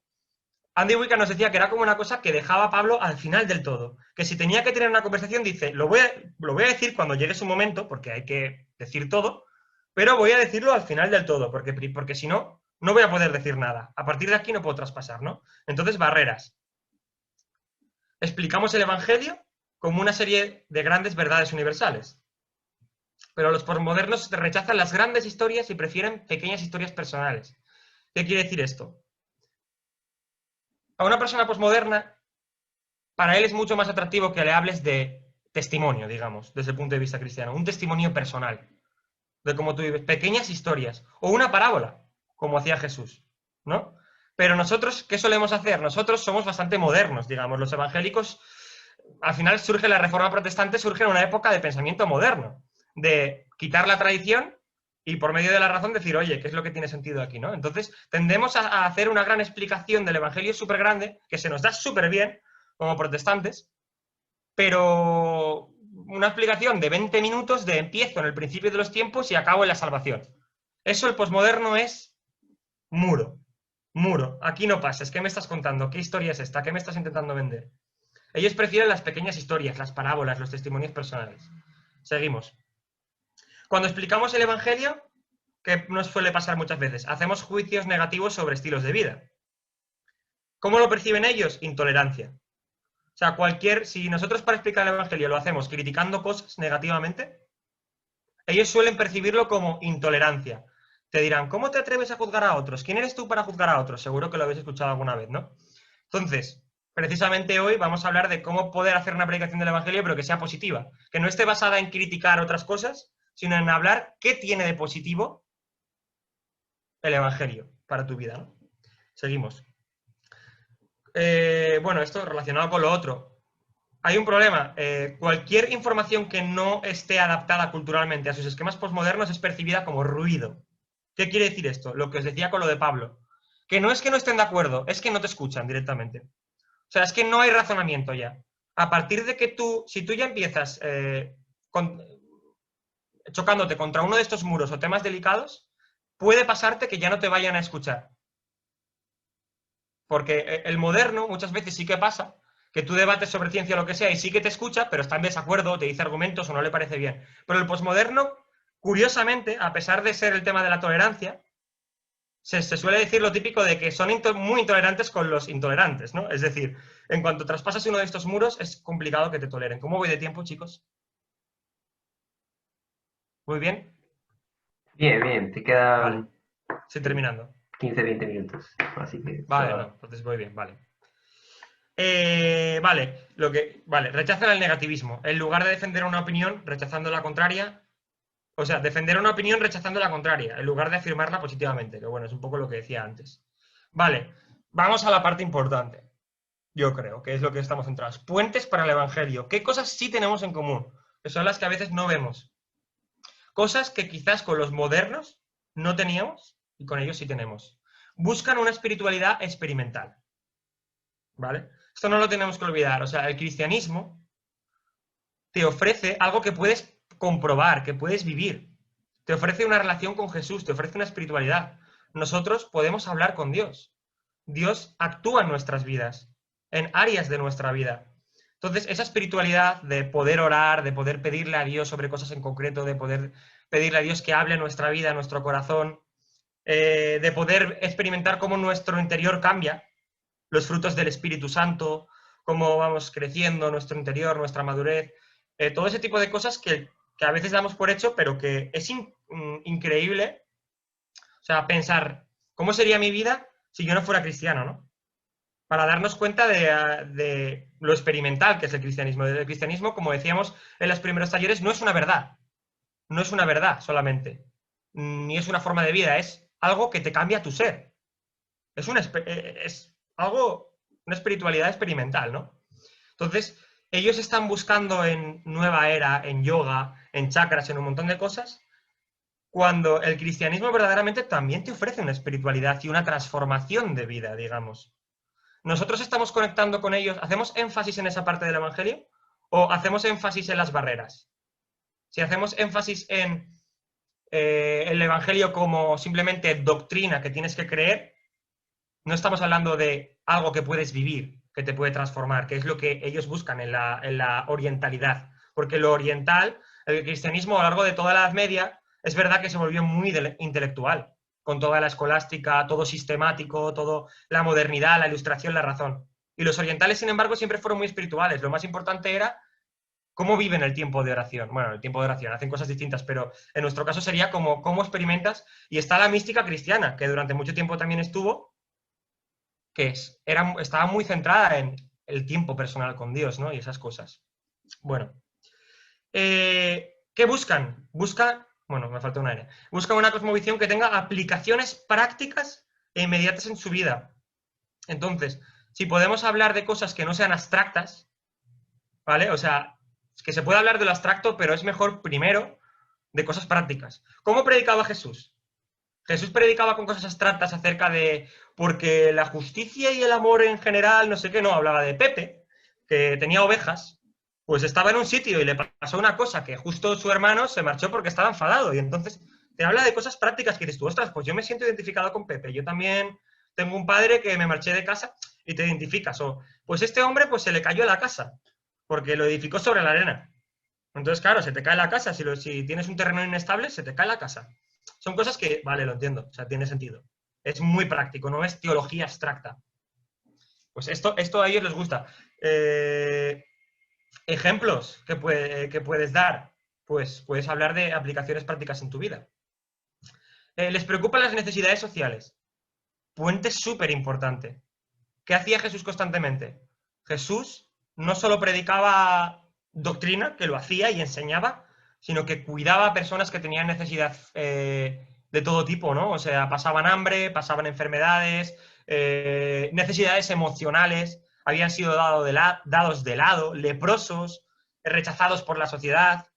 Andy Wickham nos decía que era como una cosa que dejaba a Pablo al final del todo. Que si tenía que tener una conversación, dice, lo voy a decir cuando llegue su momento, porque hay que decir todo, pero voy a decirlo al final del todo, porque si no, no voy a poder decir nada. A partir de aquí no puedo traspasar, ¿no? Entonces, barreras. Explicamos el Evangelio como una serie de grandes verdades universales. Pero los posmodernos rechazan las grandes historias y prefieren pequeñas historias personales. ¿Qué quiere decir esto? A una persona posmoderna, para él es mucho más atractivo que le hables de testimonio, digamos, desde el punto de vista cristiano, un testimonio personal, de cómo tú vives, pequeñas historias, o una parábola, como hacía Jesús, ¿no? Pero nosotros, ¿qué solemos hacer? Nosotros somos bastante modernos, digamos, los evangélicos, al final surge la Reforma Protestante, surge en una época de pensamiento moderno, de quitar la tradición y por medio de la razón decir, oye, ¿qué es lo que tiene sentido aquí, no? Entonces, tendemos a hacer una gran explicación del Evangelio súper grande, que se nos da súper bien, como protestantes, pero una explicación de 20 minutos de empiezo en el principio de los tiempos y acabo en la salvación. Eso el posmoderno es muro. Muro. Aquí no pasa. ¿Qué me estás contando? ¿Qué historia es esta? ¿Qué me estás intentando vender? Ellos prefieren las pequeñas historias, las parábolas, los testimonios personales. Seguimos. Cuando explicamos el Evangelio, ¿qué nos suele pasar muchas veces? Hacemos juicios negativos sobre estilos de vida. ¿Cómo lo perciben ellos? Intolerancia. O sea, si nosotros para explicar el Evangelio lo hacemos criticando cosas negativamente, ellos suelen percibirlo como intolerancia. Te dirán, ¿cómo te atreves a juzgar a otros? ¿Quién eres tú para juzgar a otros? Seguro que lo habéis escuchado alguna vez, ¿no? Entonces, precisamente hoy vamos a hablar de cómo poder hacer una predicación del Evangelio, pero que sea positiva. Que no esté basada en criticar otras cosas, sino en hablar qué tiene de positivo el Evangelio para tu vida, ¿no? Seguimos. Bueno, esto relacionado con lo otro. Hay un problema. Cualquier información que no esté adaptada culturalmente a sus esquemas posmodernos es percibida como ruido. ¿Qué quiere decir esto? Lo que os decía con lo de Pablo. Que no es que no estén de acuerdo, es que no te escuchan directamente. O sea, es que no hay razonamiento ya. A partir de que si tú ya empiezas chocándote contra uno de estos muros o temas delicados, puede pasarte que ya no te vayan a escuchar. Porque el moderno muchas veces sí que pasa, que tú debates sobre ciencia o lo que sea y sí que te escucha, pero está en desacuerdo, te dice argumentos o no le parece bien. Pero el posmoderno, curiosamente, a pesar de ser el tema de la tolerancia, se suele decir lo típico de que son muy intolerantes con los intolerantes, ¿no? Es decir, en cuanto traspasas uno de estos muros, es complicado que te toleren. ¿Cómo voy de tiempo, chicos? ¿Muy bien? Bien, te Vale, quedan estoy terminando. 15-20 minutos, así que Vale, no, entonces voy bien, vale. Vale, rechazan el negativismo. En lugar de defender una opinión, rechazando la contraria. O sea, defender una opinión rechazando la contraria, en lugar de afirmarla positivamente. Que bueno, es un poco lo que decía antes. Vale, vamos a la parte importante. Yo creo que es lo que estamos centrados. Puentes para el Evangelio. ¿Qué cosas sí tenemos en común? Que son las que a veces no vemos. Cosas que quizás con los modernos no teníamos y con ellos sí tenemos. Buscan una espiritualidad experimental. ¿Vale? Esto no lo tenemos que olvidar. O sea, el cristianismo te ofrece algo que puedes comprobar, que puedes vivir. Te ofrece una relación con Jesús, te ofrece una espiritualidad. Nosotros podemos hablar con Dios. Dios actúa en nuestras vidas, en áreas de nuestra vida. Entonces, esa espiritualidad de poder orar, de poder pedirle a Dios sobre cosas en concreto, de poder pedirle a Dios que hable en nuestra vida, en nuestro corazón, de poder experimentar cómo nuestro interior cambia, los frutos del Espíritu Santo, cómo vamos creciendo nuestro interior, nuestra madurez, todo ese tipo de cosas que a veces damos por hecho, pero que es increíble, o sea, pensar, ¿cómo sería mi vida si yo no fuera cristiano, ¿no? Para darnos cuenta de lo experimental que es el cristianismo. El cristianismo, como decíamos en los primeros talleres, no es una verdad. No es una verdad solamente. Ni es una forma de vida, es algo que te cambia tu ser. Es algo, una espiritualidad experimental, ¿no? Entonces, ellos están buscando en Nueva Era, en yoga, en chakras, en un montón de cosas, cuando el cristianismo verdaderamente también te ofrece una espiritualidad y una transformación de vida, digamos. ¿Nosotros estamos conectando con ellos? ¿Hacemos énfasis en esa parte del Evangelio? ¿O hacemos énfasis en las barreras? Si hacemos énfasis en el Evangelio como simplemente doctrina que tienes que creer, no estamos hablando de algo que puedes vivir, que te puede transformar, que es lo que ellos buscan en la orientalidad. Porque lo oriental, el cristianismo a lo largo de toda la Edad Media, es verdad que se volvió muy intelectual, con toda la escolástica, todo sistemático, todo la modernidad, la ilustración, la razón. Y los orientales, sin embargo, siempre fueron muy espirituales. Lo más importante era cómo viven el tiempo de oración. Bueno, el tiempo de oración, hacen cosas distintas, pero en nuestro caso sería como cómo experimentas. Y está la mística cristiana, que durante mucho tiempo también estuvo, que estaba muy centrada en el tiempo personal con Dios, ¿no? Y esas cosas. Bueno. ¿Qué buscan? Bueno, me falta una N. Buscan una cosmovisión que tenga aplicaciones prácticas e inmediatas en su vida. Entonces, si podemos hablar de cosas que no sean abstractas, ¿vale? O sea, que se puede hablar de lo abstracto, pero es mejor primero de cosas prácticas. ¿Cómo predicaba Jesús? Jesús predicaba con cosas abstractas acerca de porque la justicia y el amor en general, no sé qué, no, hablaba de Pepe, que tenía ovejas, pues estaba en un sitio y le pasó una cosa, que justo su hermano se marchó porque estaba enfadado, y entonces te habla de cosas prácticas que dices tú, ostras, pues yo me siento identificado con Pepe, yo también tengo un padre que me marché de casa y te identificas, o pues este hombre pues se le cayó la casa, porque lo edificó sobre la arena. Entonces, claro, se te cae la casa, si tienes un terreno inestable, se te cae la casa. Son cosas que, vale, lo entiendo, o sea, tiene sentido. Es muy práctico, no es teología abstracta. Pues esto a ellos les gusta. Ejemplos que puedes dar, pues puedes hablar de aplicaciones prácticas en tu vida. Les preocupan las necesidades sociales. Puente súper importante. ¿Qué hacía Jesús constantemente? Jesús no solo predicaba doctrina, que lo hacía y enseñaba, sino que cuidaba a personas que tenían necesidad de todo tipo, ¿no? O sea, pasaban hambre, pasaban enfermedades, necesidades emocionales, habían sido dados de lado, leprosos, rechazados por la sociedad.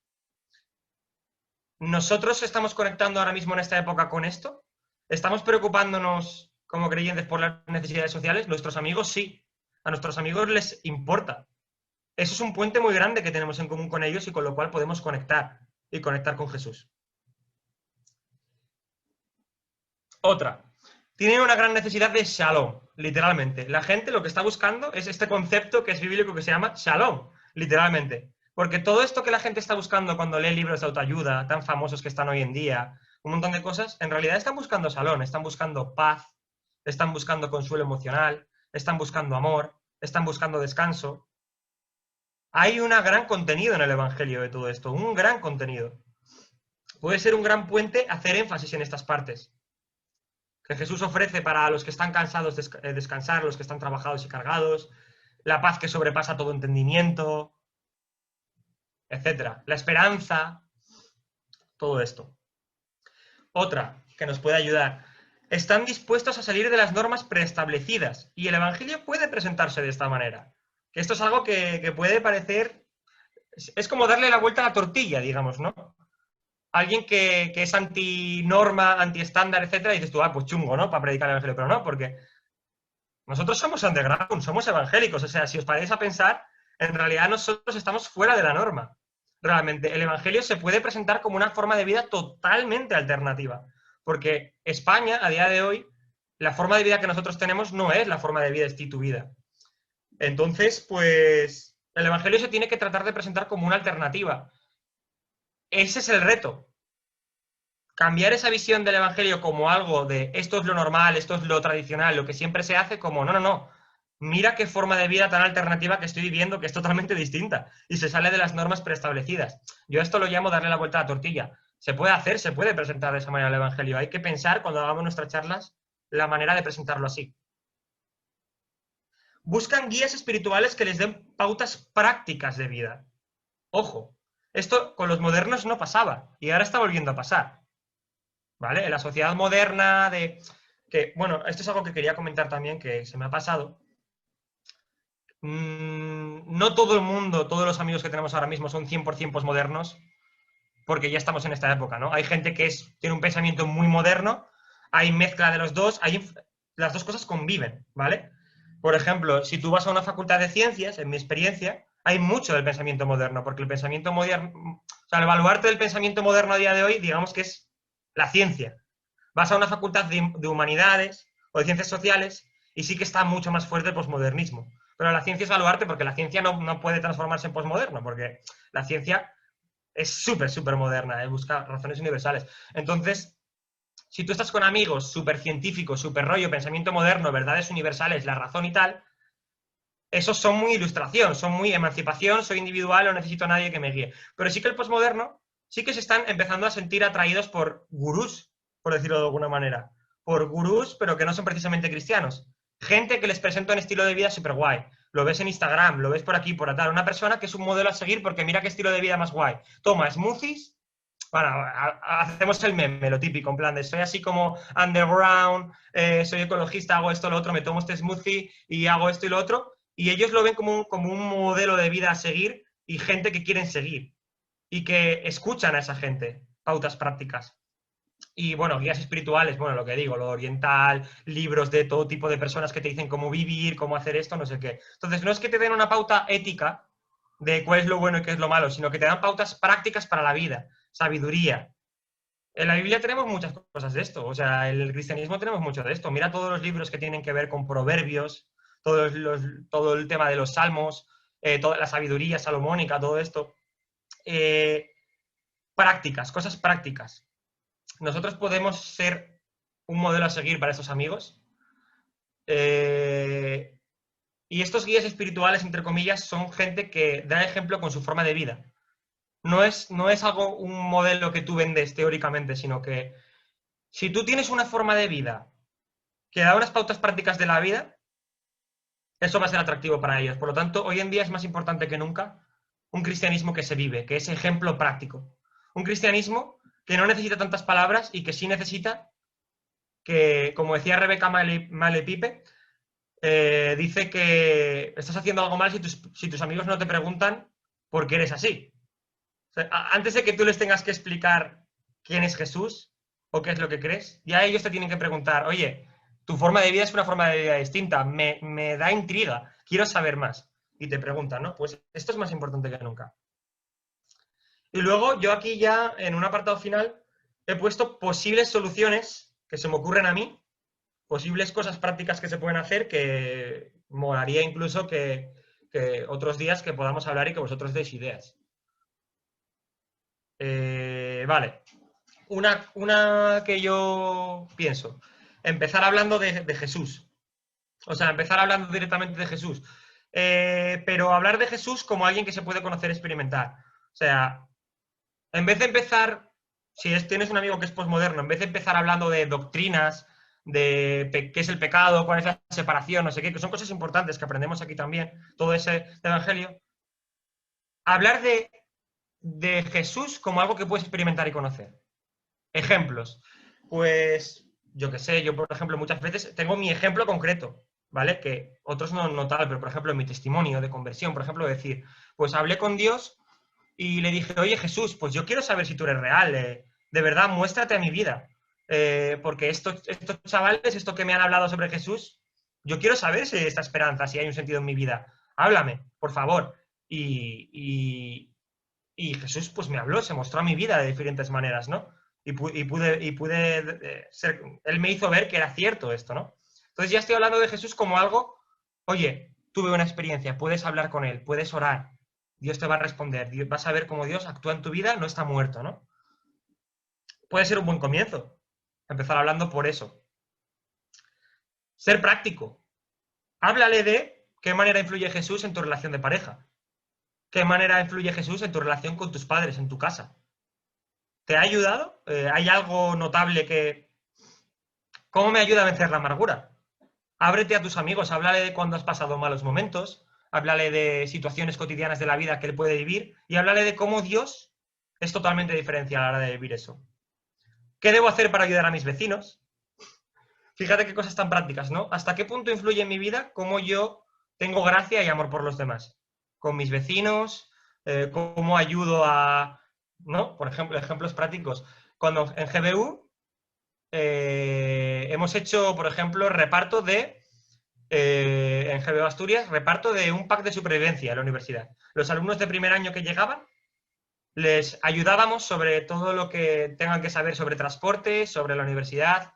¿Nosotros estamos conectando ahora mismo en esta época con esto? ¿Estamos preocupándonos como creyentes por las necesidades sociales? Nuestros amigos sí. A nuestros amigos les importa. Eso es un puente muy grande que tenemos en común con ellos y con lo cual podemos conectar y conectar con Jesús. Otra. Tienen una gran necesidad de shalom, literalmente. La gente lo que está buscando es este concepto que es bíblico que se llama shalom, literalmente. Porque todo esto que la gente está buscando cuando lee libros de autoayuda, tan famosos que están hoy en día, un montón de cosas, en realidad están buscando shalom, están buscando paz, están buscando consuelo emocional, están buscando amor, están buscando descanso. Hay un gran contenido en el Evangelio de todo esto, un gran contenido. Puede ser un gran puente hacer énfasis en estas partes que Jesús ofrece para los que están cansados de descansar, los que están trabajados y cargados, la paz que sobrepasa todo entendimiento, etcétera. La esperanza, todo esto. Otra que nos puede ayudar. Están dispuestos a salir de las normas preestablecidas y el Evangelio puede presentarse de esta manera. Que esto es algo que puede parecer... Es como darle la vuelta a la tortilla, digamos, ¿no? Alguien que es anti-norma, anti-estándar, etcétera, y dices tú, pues chungo, ¿no? Para predicar el Evangelio. Pero no, porque nosotros somos underground, somos evangélicos. O sea, si os paráis a pensar, en realidad nosotros estamos fuera de la norma. Realmente, el Evangelio se puede presentar como una forma de vida totalmente alternativa. Porque España, a día de hoy, la forma de vida que nosotros tenemos no es la forma de vida instituida. Entonces, pues, el Evangelio se tiene que tratar de presentar como una alternativa. Ese es el reto. Cambiar esa visión del Evangelio como algo de esto es lo normal, esto es lo tradicional, lo que siempre se hace, como no. Mira qué forma de vida tan alternativa que estoy viviendo, que es totalmente distinta y se sale de las normas preestablecidas. Yo esto lo llamo darle la vuelta a la tortilla. Se puede hacer, se puede presentar de esa manera el Evangelio. Hay que pensar, cuando hagamos nuestras charlas, la manera de presentarlo así. Buscan guías espirituales que les den pautas prácticas de vida. Ojo, esto con los modernos no pasaba y ahora está volviendo a pasar. ¿Vale? En la sociedad moderna bueno, esto es algo que quería comentar también, que se me ha pasado. No todo el mundo, todos los amigos que tenemos ahora mismo son 100% posmodernos, porque ya estamos en esta época, ¿no? Hay gente que tiene un pensamiento muy moderno, hay mezcla de los dos, las dos cosas conviven, ¿vale? Por ejemplo, si tú vas a una facultad de ciencias, en mi experiencia, hay mucho del pensamiento moderno, porque el pensamiento moderno, o sea, el baluarte del pensamiento moderno a día de hoy, digamos que es la ciencia. Vas a una facultad de humanidades o de ciencias sociales y sí que está mucho más fuerte el posmodernismo. Pero la ciencia es baluarte porque la ciencia no puede transformarse en posmoderno, porque la ciencia es súper moderna, busca razones universales. Entonces, si tú estás con amigos súper científicos, súper rollo, pensamiento moderno, verdades universales, la razón y tal, esos son muy ilustración, son muy emancipación, soy individual, no necesito a nadie que me guíe. Pero sí que el posmoderno sí que se están empezando a sentir atraídos por gurús, por decirlo de alguna manera. Por gurús, pero que no son precisamente cristianos. Gente que les presenta un estilo de vida súper guay. Lo ves en Instagram, lo ves por aquí, por tal. Una persona que es un modelo a seguir porque mira qué estilo de vida más guay. Toma smoothies. Bueno, hacemos el meme, lo típico, en plan de soy así como underground, soy ecologista, hago esto, lo otro, me tomo este smoothie y hago esto y lo otro. Y ellos lo ven como un modelo de vida a seguir y gente que quieren seguir. Y que escuchan a esa gente, pautas prácticas. Y bueno, guías espirituales, bueno, lo que digo, lo oriental, libros de todo tipo de personas que te dicen cómo vivir, cómo hacer esto, no sé qué. Entonces, no es que te den una pauta ética de cuál es lo bueno y qué es lo malo, sino que te dan pautas prácticas para la vida, sabiduría. En la Biblia tenemos muchas cosas de esto, o sea, en el cristianismo tenemos mucho de esto. Mira todos los libros que tienen que ver con proverbios, todo el tema de los salmos, toda la sabiduría salomónica, todo esto. Prácticas, cosas prácticas. Nosotros podemos ser un modelo a seguir para estos amigos. Y estos guías espirituales, entre comillas, son gente que da ejemplo con su forma de vida. No es algo, un modelo que tú vendes teóricamente, sino que si tú tienes una forma de vida que da unas pautas prácticas de la vida, eso va a ser atractivo para ellos. Por lo tanto, hoy en día es más importante que nunca un cristianismo que se vive, que es ejemplo práctico. Un cristianismo que no necesita tantas palabras y que sí necesita que, como decía Rebecca Malepipe, dice que estás haciendo algo mal si tus amigos no te preguntan por qué eres así. O sea, antes de que tú les tengas que explicar quién es Jesús o qué es lo que crees, ya ellos te tienen que preguntar, oye, tu forma de vida es una forma de vida distinta, me da intriga, quiero saber más. Y te preguntan, ¿no? Pues esto es más importante que nunca. Y luego yo aquí ya, en un apartado final, he puesto posibles soluciones que se me ocurren a mí, posibles cosas prácticas que se pueden hacer, que molaría incluso que otros días que podamos hablar y que vosotros deis ideas. Vale. Una que yo pienso. Empezar hablando de Jesús. O sea, empezar hablando directamente de Jesús. Pero hablar de Jesús como alguien que se puede conocer y experimentar. O sea, en vez de empezar, si tienes un amigo que es posmoderno, en vez de empezar hablando de doctrinas, qué es el pecado, cuál es la separación, no sé qué, que son cosas importantes que aprendemos aquí también, todo ese evangelio. Hablar de Jesús como algo que puedes experimentar y conocer. Ejemplos. Pues, yo qué sé, yo por ejemplo muchas veces tengo mi ejemplo concreto, ¿vale? Que otros no tal, pero por ejemplo en mi testimonio de conversión, por ejemplo, decir, pues hablé con Dios y le dije, oye Jesús, pues yo quiero saber si tú eres real, de verdad, muéstrate a mi vida. Porque estos chavales, esto que me han hablado sobre Jesús, yo quiero saber si esta esperanza, si hay un sentido en mi vida. Háblame, por favor. Y Jesús pues me habló, se mostró a mi vida de diferentes maneras, ¿no? Y pude ser, él me hizo ver que era cierto esto, ¿no? Entonces ya estoy hablando de Jesús como algo, oye, tuve una experiencia, puedes hablar con él, puedes orar, Dios te va a responder, vas a ver cómo Dios actúa en tu vida, no está muerto, ¿no? Puede ser un buen comienzo, empezar hablando por eso. Ser práctico. Háblale de qué manera influye Jesús en tu relación de pareja. ¿Qué manera influye Jesús en tu relación con tus padres, en tu casa? ¿Te ha ayudado? ¿Hay algo notable que... ¿Cómo me ayuda a vencer la amargura? Ábrete a tus amigos, háblale de cuando has pasado malos momentos, háblale de situaciones cotidianas de la vida que él puede vivir y háblale de cómo Dios es totalmente diferente a la hora de vivir eso. ¿Qué debo hacer para ayudar a mis vecinos? Fíjate qué cosas tan prácticas, ¿no? ¿Hasta qué punto influye en mi vida cómo yo tengo gracia y amor por los demás? Con mis vecinos, cómo ayudo a... ¿no? Por ejemplo, ejemplos prácticos. Cuando en GBU hemos hecho, por ejemplo, reparto de... en GBU Asturias, reparto de un pack de supervivencia en la universidad. Los alumnos de primer año que llegaban, les ayudábamos sobre todo lo que tengan que saber sobre transporte, sobre la universidad.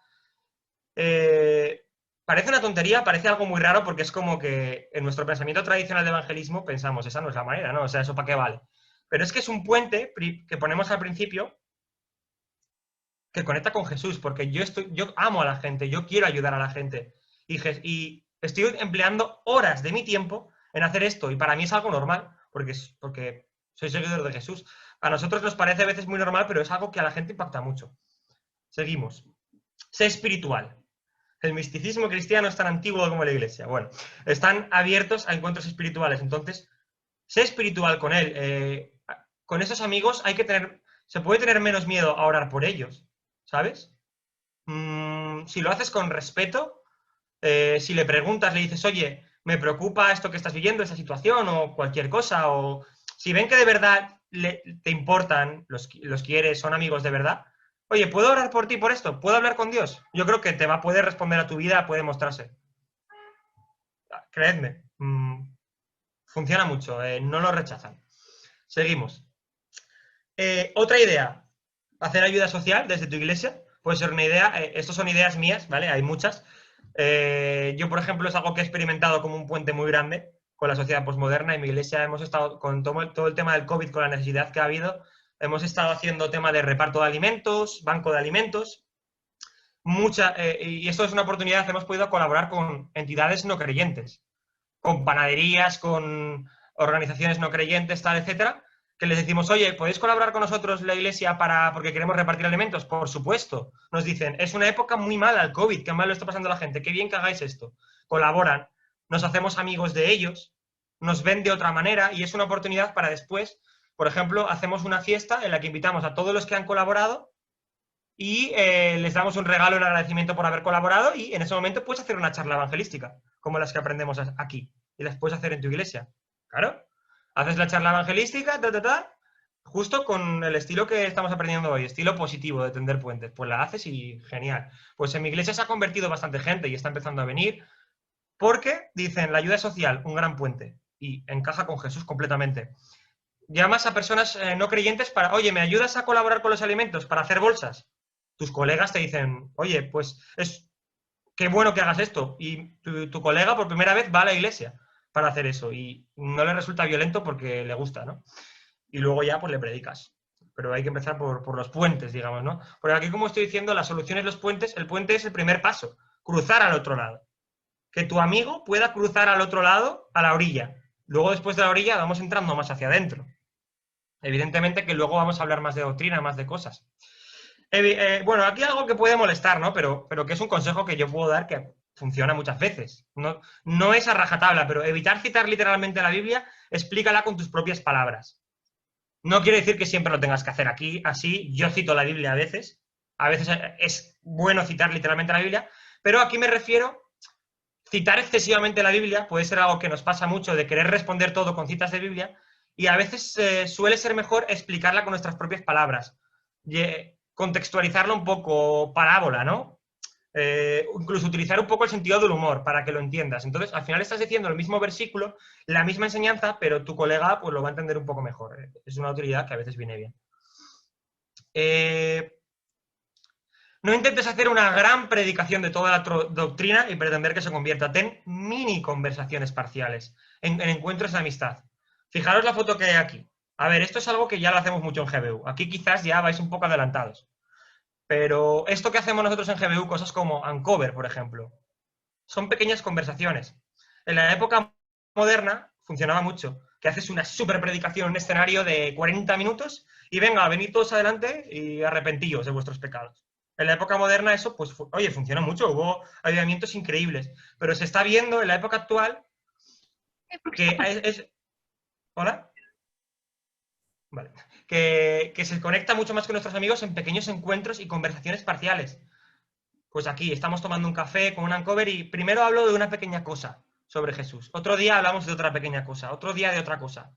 Parece una tontería, parece algo muy raro porque es como que en nuestro pensamiento tradicional de evangelismo pensamos, esa no es la manera, ¿no? O sea, ¿eso para qué vale? Pero es que es un puente que ponemos al principio que conecta con Jesús, porque yo amo a la gente, yo quiero ayudar a la gente. Y estoy empleando horas de mi tiempo en hacer esto, y para mí es algo normal, porque soy seguidor de Jesús. A nosotros nos parece a veces muy normal, pero es algo que a la gente impacta mucho. Seguimos. Sé espiritual. El misticismo cristiano es tan antiguo como la Iglesia. Bueno, están abiertos a encuentros espirituales. Entonces, sé espiritual con él. Con esos amigos se puede tener menos miedo a orar por ellos, ¿sabes? Si lo haces con respeto, si le preguntas, le dices, oye, me preocupa esto que estás viviendo, esa situación, o cualquier cosa, o si ven que de verdad te importan, los quieres, son amigos de verdad, oye, ¿puedo orar por ti por esto? ¿Puedo hablar con Dios? Yo creo que te va a poder responder a tu vida, puede mostrarse. Creedme, funciona mucho, no lo rechazan. Seguimos. Otra idea, hacer ayuda social desde tu iglesia, puede ser una idea, estas son ideas mías, ¿vale? Hay muchas. Yo, por ejemplo, es algo que he experimentado como un puente muy grande con la sociedad posmoderna. En mi iglesia hemos estado, con todo el tema del COVID, con la necesidad que ha habido, hemos estado haciendo tema de reparto de alimentos, banco de alimentos, y esto es una oportunidad, hemos podido colaborar con entidades no creyentes, con panaderías, con organizaciones no creyentes, tal, etcétera, que les decimos, oye, ¿podéis colaborar con nosotros la iglesia porque queremos repartir alimentos? Por supuesto. Nos dicen, es una época muy mala el COVID, qué mal lo está pasando la gente, qué bien que hagáis esto. Colaboran, nos hacemos amigos de ellos, nos ven de otra manera y es una oportunidad para después, por ejemplo, hacemos una fiesta en la que invitamos a todos los que han colaborado y les damos un regalo en agradecimiento por haber colaborado y en ese momento puedes hacer una charla evangelística, como las que aprendemos aquí, y las puedes hacer en tu iglesia. Claro. Haces la charla evangelística, justo con el estilo que estamos aprendiendo hoy, estilo positivo de tender puentes. Pues la haces y genial. Pues en mi iglesia se ha convertido bastante gente y está empezando a venir porque dicen, la ayuda social, un gran puente. Y encaja con Jesús completamente. Llamas a personas no creyentes para, oye, ¿me ayudas a colaborar con los alimentos para hacer bolsas? Tus colegas te dicen, oye, pues qué bueno que hagas esto. Y tu colega por primera vez va a la iglesia para hacer eso y no le resulta violento porque le gusta, ¿no? Y luego ya pues le predicas. Pero hay que empezar por los puentes, digamos, ¿no? Porque aquí, como estoy diciendo, la solución es los puentes. El puente es el primer paso, cruzar al otro lado. Que tu amigo pueda cruzar al otro lado, a la orilla. Luego, después de la orilla, vamos entrando más hacia adentro. Evidentemente que luego vamos a hablar más de doctrina, más de cosas. Bueno, aquí algo que puede molestar, ¿no? Pero que es un consejo que yo puedo dar que funciona muchas veces. No es a rajatabla, pero evitar citar literalmente la Biblia, explícala con tus propias palabras. No quiere decir que siempre lo tengas que hacer aquí, así. Yo cito la Biblia a veces es bueno citar literalmente la Biblia, pero aquí me refiero, citar excesivamente la Biblia puede ser algo que nos pasa mucho de querer responder todo con citas de Biblia, y a veces suele ser mejor explicarla con nuestras propias palabras. Contextualizarlo un poco, parábola, ¿no? Incluso utilizar un poco el sentido del humor para que lo entiendas. Entonces, al final estás diciendo el mismo versículo, la misma enseñanza, pero tu colega pues lo va a entender un poco mejor. Es una utilidad que a veces viene bien. No intentes hacer una gran predicación de toda la doctrina y pretender que se convierta. Ten mini conversaciones parciales, en encuentros de amistad. Fijaros la foto que hay aquí. A ver, esto es algo que ya lo hacemos mucho en GBU. Aquí quizás ya vais un poco adelantados. Pero esto que hacemos nosotros en GBU, cosas como Uncover, por ejemplo, son pequeñas conversaciones. En la época moderna funcionaba mucho, que haces una super predicación en un escenario de 40 minutos y venga, venid todos adelante y arrepentíos de vuestros pecados. En la época moderna eso, pues, oye, funciona mucho, hubo avivamientos increíbles, pero se está viendo en la época actual que ¿Hola? Vale. Que se conecta mucho más con nuestros amigos en pequeños encuentros y conversaciones parciales. Pues aquí estamos tomando un café con un Uncover y primero hablo de una pequeña cosa sobre Jesús. Otro día hablamos de otra pequeña cosa. Otro día de otra cosa.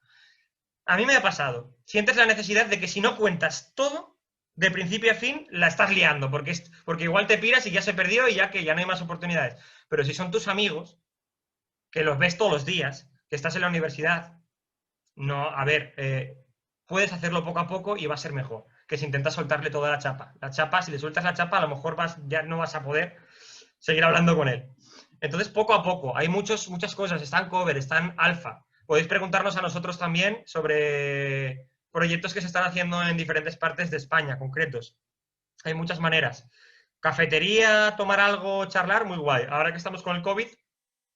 A mí me ha pasado. Sientes la necesidad de que si no cuentas todo, de principio a fin, la estás liando. Porque igual te piras y ya se perdió y ya no hay más oportunidades. Pero si son tus amigos, que los ves todos los días, que estás en la universidad, no, a ver, puedes hacerlo poco a poco y va a ser mejor que si intentas soltarle toda la chapa. La chapa, si le sueltas la chapa, a lo mejor ya no vas a poder seguir hablando con él. Entonces, poco a poco, hay muchas cosas, están cover, están alfa. Podéis preguntarnos a nosotros también sobre proyectos que se están haciendo en diferentes partes de España, concretos. Hay muchas maneras. Cafetería, tomar algo, charlar, muy guay. Ahora que estamos con el COVID,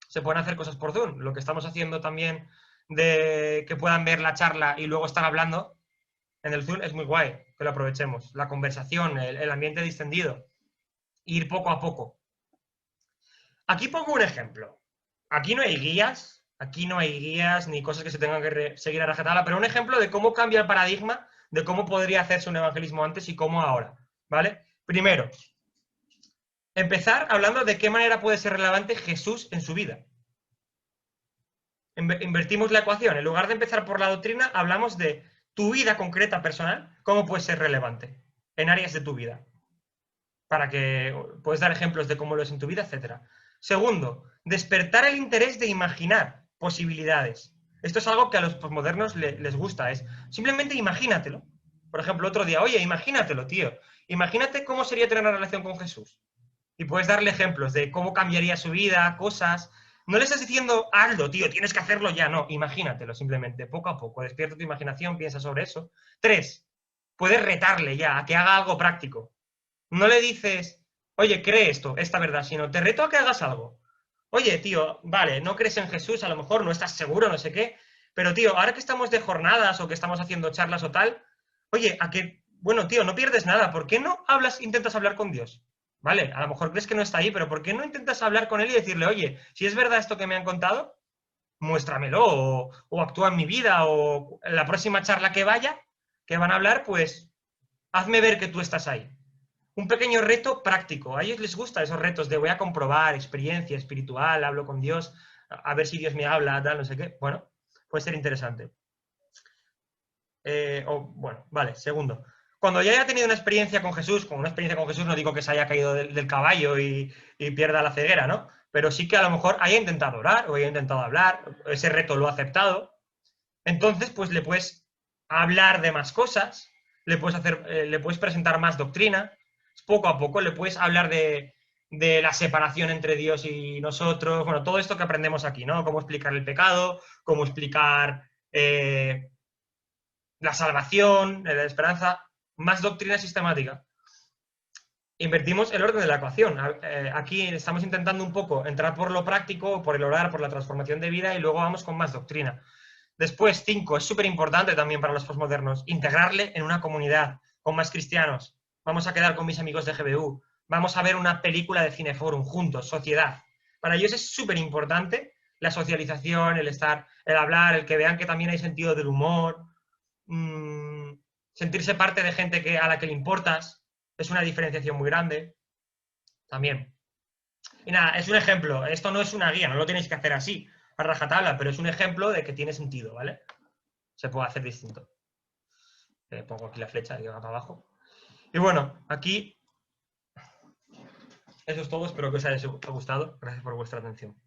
se pueden hacer cosas por Zoom. Lo que estamos haciendo también de que puedan ver la charla y luego estar hablando en el Zoom es muy guay, que lo aprovechemos. La conversación, el ambiente distendido. Ir poco a poco. Aquí pongo un ejemplo. Aquí no hay guías ni cosas que se tengan que seguir a rajatabla, pero un ejemplo de cómo cambia el paradigma, de cómo podría hacerse un evangelismo antes y cómo ahora, ¿vale? Primero, empezar hablando de qué manera puede ser relevante Jesús en su vida. Invertimos la ecuación. En lugar de empezar por la doctrina, hablamos de tu vida concreta, personal, cómo puede ser relevante en áreas de tu vida. Para que puedes dar ejemplos de cómo lo es en tu vida, etc. Segundo, despertar el interés de imaginar posibilidades. Esto es algo que a los posmodernos les gusta, es simplemente imagínatelo. Por ejemplo, otro día, oye, imagínatelo, tío. Imagínate cómo sería tener una relación con Jesús. Y puedes darle ejemplos de cómo cambiaría su vida, cosas. No le estás diciendo, hazlo, tío, tienes que hacerlo ya. No, imagínatelo simplemente, poco a poco. Despierta tu imaginación, piensa sobre eso. 3, puedes retarle ya a que haga algo práctico. No le dices, oye, cree esta verdad, sino te reto a que hagas algo. Oye, tío, vale, no crees en Jesús, a lo mejor no estás seguro, no sé qué, pero tío, ahora que estamos de jornadas o que estamos haciendo charlas o tal, oye, bueno, tío, no pierdes nada, ¿por qué no intentas hablar con Dios? Vale, a lo mejor crees que no está ahí, pero ¿por qué no intentas hablar con él y decirle, oye, si es verdad esto que me han contado, muéstramelo, o actúa en mi vida, o en la próxima charla que van a hablar, pues hazme ver que tú estás ahí. Un pequeño reto práctico. A ellos les gustan esos retos de voy a comprobar, experiencia espiritual, hablo con Dios, a ver si Dios me habla, tal, no sé qué. Bueno, puede ser interesante. Vale, segundo. Cuando ya haya tenido una experiencia con Jesús, no digo que se haya caído del caballo y pierda la ceguera, ¿no? Pero sí que a lo mejor haya intentado orar o haya intentado hablar, ese reto lo ha aceptado. Entonces, pues le puedes hablar de más cosas, le puedes presentar más doctrina. Poco a poco le puedes hablar de la separación entre Dios y nosotros, bueno, todo esto que aprendemos aquí, ¿no? Cómo explicar el pecado, cómo explicar la salvación, la esperanza, más doctrina sistemática. Invertimos el orden de la ecuación. Aquí estamos intentando un poco entrar por lo práctico, por el orar, por la transformación de vida y luego vamos con más doctrina. Después, 5, es súper importante también para los posmodernos, integrarle en una comunidad con más cristianos. vamos a quedar con mis amigos de GBU, vamos a ver una película de Cineforum juntos, sociedad. Para ellos es súper importante la socialización, el estar, el hablar, el que vean que también hay sentido del humor, sentirse parte de gente a la que le importas, es una diferenciación muy grande. También. Y nada, es un ejemplo, esto no es una guía, no lo tenéis que hacer así, a rajatabla, pero es un ejemplo de que tiene sentido, ¿vale? Se puede hacer distinto. Pongo aquí la flecha que va para abajo. Y bueno, aquí eso es todo, espero que os haya gustado. Gracias por vuestra atención.